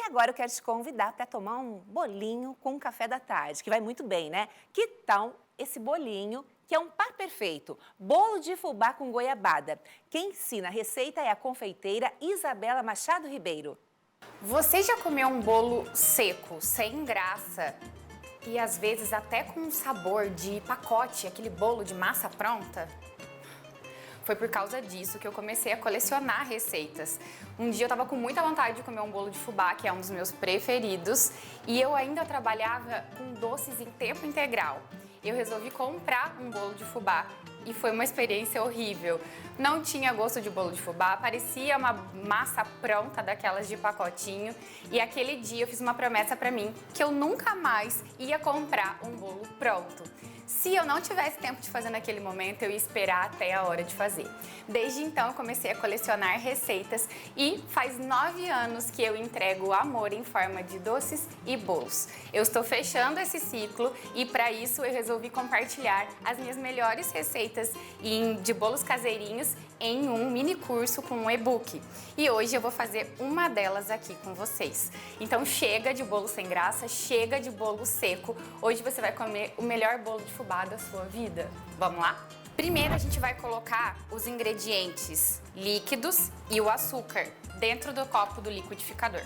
agora eu quero te convidar para tomar um bolinho com um café da tarde, que vai muito bem, né? Que tal esse bolinho, que é um par perfeito, bolo de fubá com goiabada? Quem ensina a receita é a confeiteira Isabela Machado Ribeiro. Você já comeu um bolo seco, sem graça e às vezes até com um sabor de pacote, aquele bolo de massa pronta? Foi por causa disso que eu comecei a colecionar receitas. Um dia eu estava com muita vontade de comer um bolo de fubá, que é um dos meus preferidos, e eu ainda trabalhava com doces em tempo integral. Eu resolvi comprar um bolo de fubá e foi uma experiência horrível. Não tinha gosto de bolo de fubá, parecia uma massa pronta daquelas de pacotinho. E aquele dia eu fiz uma promessa para mim que eu nunca mais ia comprar um bolo pronto. Se eu não tivesse tempo de fazer naquele momento, eu ia esperar até a hora de fazer. Desde então eu comecei a colecionar receitas e faz 9 anos que eu entrego amor em forma de doces e bolos. Eu estou fechando esse ciclo e para isso eu resolvi compartilhar as minhas melhores receitas de bolos caseirinhos em um mini curso com um e-book. E hoje eu vou fazer uma delas aqui com vocês. Então chega de bolo sem graça, chega de bolo seco. Hoje você vai comer o melhor bolo de fubá da sua vida. Vamos lá? Primeiro a gente vai colocar os ingredientes líquidos e o açúcar dentro do copo do liquidificador.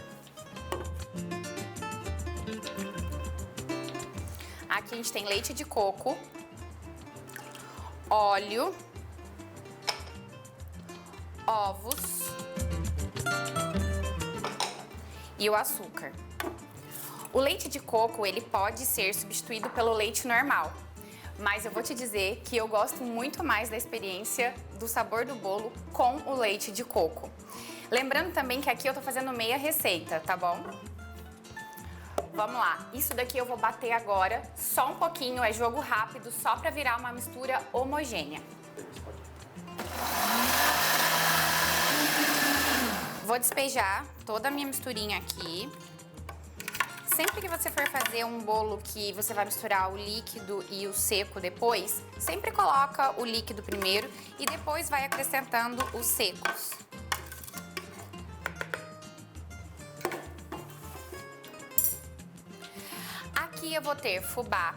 Aqui a gente tem leite de coco, óleo, ovos e o açúcar. O leite de coco, ele pode ser substituído pelo leite normal, mas eu vou te dizer que eu gosto muito mais da experiência do sabor do bolo com o leite de coco. Lembrando também que aqui eu tô fazendo meia receita, tá bom? Vamos lá, isso daqui eu vou bater agora, só um pouquinho, é jogo rápido, só pra virar uma mistura homogênea. Vou despejar toda a minha misturinha aqui. Sempre que você for fazer um bolo que você vai misturar o líquido e o seco depois, sempre coloca o líquido primeiro e depois vai acrescentando os secos. Aqui eu vou ter fubá,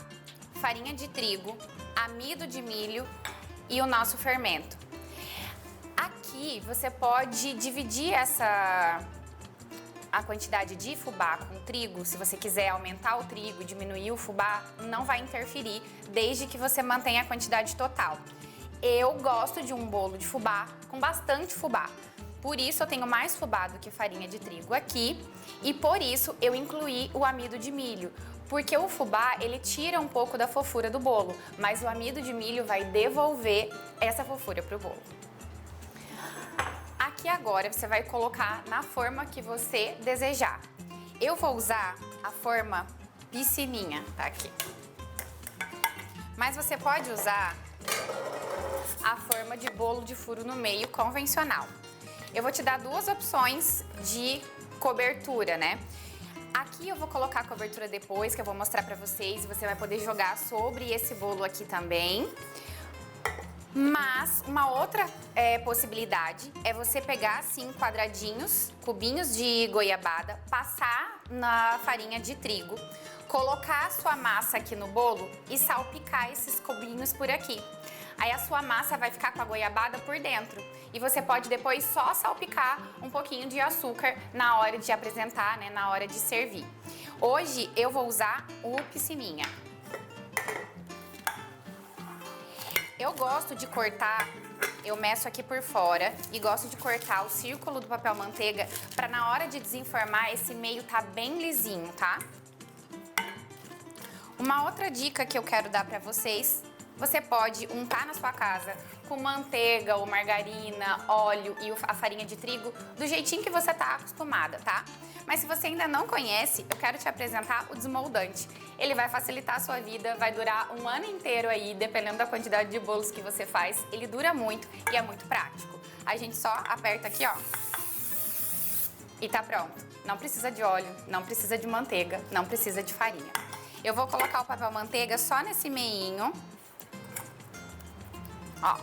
farinha de trigo, amido de milho e o nosso fermento. Aqui você pode dividir a quantidade de fubá com trigo. Se você quiser aumentar o trigo e diminuir o fubá, não vai interferir, desde que você mantenha a quantidade total. Eu gosto de um bolo de fubá com bastante fubá. Por isso eu tenho mais fubá do que farinha de trigo aqui e por isso eu incluí o amido de milho. Porque o fubá, ele tira um pouco da fofura do bolo, mas o amido de milho vai devolver essa fofura pro bolo. Aqui agora você vai colocar na forma que você desejar. Eu vou usar a forma piscininha, tá aqui. Mas você pode usar a forma de bolo de furo no meio convencional. Eu vou te dar duas opções de cobertura, né? Aqui eu vou colocar a cobertura depois, que eu vou mostrar pra vocês, e você vai poder jogar sobre esse bolo aqui também. Mas uma outra possibilidade é você pegar assim quadradinhos, cubinhos de goiabada, passar na farinha de trigo, colocar a sua massa aqui no bolo e salpicar esses cubinhos por aqui. Aí a sua massa vai ficar com a goiabada por dentro e você pode depois só salpicar um pouquinho de açúcar na hora de apresentar, né, na hora de servir. Hoje eu vou usar o piscininha. Eu gosto de cortar, eu meço aqui por fora e gosto de cortar o círculo do papel manteiga para na hora de desenformar esse meio tá bem lisinho, tá? Uma outra dica que eu quero dar para vocês, você pode untar na sua casa com manteiga ou margarina, óleo e a farinha de trigo do jeitinho que você tá acostumada, tá? Mas se você ainda não conhece, eu quero te apresentar o desmoldante. Ele vai facilitar a sua vida, vai durar um ano inteiro aí, dependendo da quantidade de bolos que você faz. Ele dura muito e é muito prático. A gente só aperta aqui, ó, e tá pronto. Não precisa de óleo, não precisa de manteiga, não precisa de farinha. Eu vou colocar o papel manteiga só nesse meinho, ó.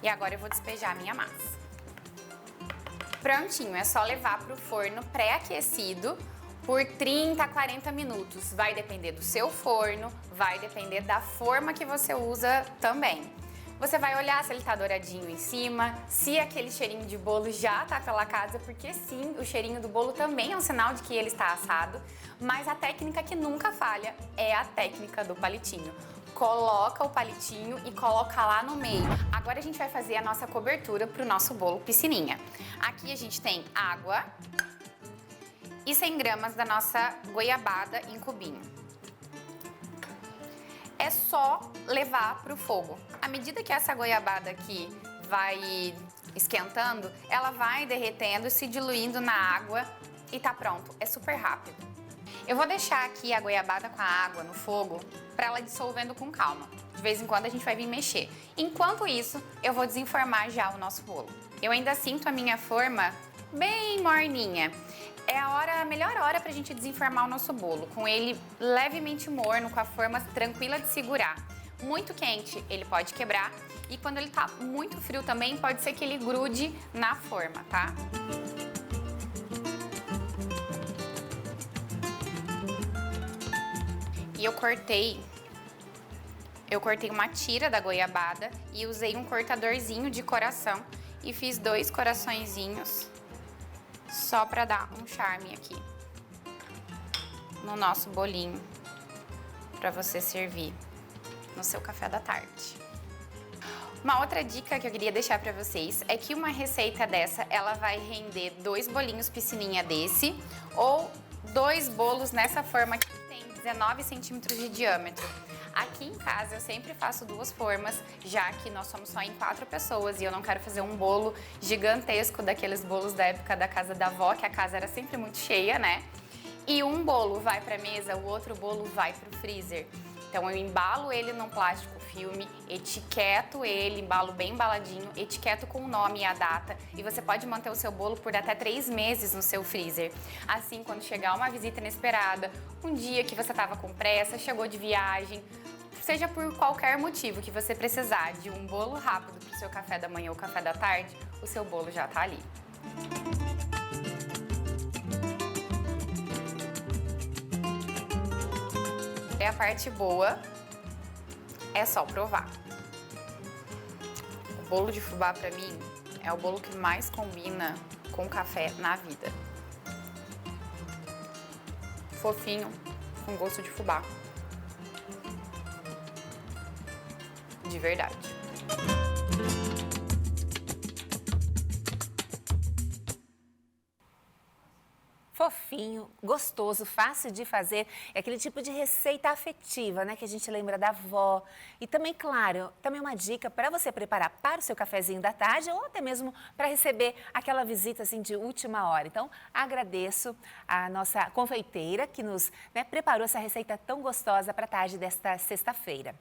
E agora eu vou despejar a minha massa. Prontinho, é só levar para o forno pré-aquecido por 30 a 40 minutos. Vai depender do seu forno, vai depender da forma que você usa também. Você vai olhar se ele tá douradinho em cima, se aquele cheirinho de bolo já tá pela casa, porque sim, o cheirinho do bolo também é um sinal de que ele está assado, mas a técnica que nunca falha é a técnica do palitinho. Coloca o palitinho e coloca lá no meio. Agora a gente vai fazer a nossa cobertura para o nosso bolo piscininha. Aqui a gente tem água e 100 gramas da nossa goiabada em cubinho. É só levar para o fogo. À medida que essa goiabada aqui vai esquentando, ela vai derretendo, se diluindo na água e tá pronto. É super rápido. Eu vou deixar aqui a goiabada com a água no fogo para ela dissolvendo com calma. De vez em quando a gente vai vir mexer. Enquanto isso, eu vou desenformar já o nosso bolo. Eu ainda sinto a minha forma bem morninha. É a melhor hora pra gente desenformar o nosso bolo, com ele levemente morno, com a forma tranquila de segurar. Muito quente, ele pode quebrar, e quando ele tá muito frio também, pode ser que ele grude na forma, tá? E eu cortei uma tira da goiabada e usei um cortadorzinho de coração e fiz 2 coraçõezinhos só para dar um charme aqui no nosso bolinho para você servir no seu café da tarde. Uma outra dica que eu queria deixar para vocês é que uma receita dessa, ela vai render 2 bolinhos piscininha desse ou 2 bolos nessa forma que tem 19 centímetros de diâmetro. Aqui em casa eu sempre faço 2 formas, já que nós somos só em 4 pessoas e eu não quero fazer um bolo gigantesco daqueles bolos da época da casa da avó, que a casa era sempre muito cheia, né? E um bolo vai para a mesa, o outro bolo vai para o freezer. Então eu embalo ele num plástico filme, etiqueto ele, embalo bem embaladinho, etiqueto com o nome e a data, e você pode manter o seu bolo por até 3 meses no seu freezer. Assim, quando chegar uma visita inesperada, um dia que você estava com pressa, chegou de viagem, seja por qualquer motivo que você precisar de um bolo rápido para o seu café da manhã ou café da tarde, o seu bolo já está ali. A parte boa é só provar. O bolo de fubá, pra mim, é o bolo que mais combina com café na vida. Fofinho, com gosto de fubá. De verdade. Fofinho, gostoso, fácil de fazer. É aquele tipo de receita afetiva, né? Que a gente lembra da avó. E também, claro, também uma dica para você preparar para o seu cafezinho da tarde ou até mesmo para receber aquela visita assim de última hora. Então, agradeço a nossa confeiteira que nos preparou essa receita tão gostosa para a tarde desta sexta-feira.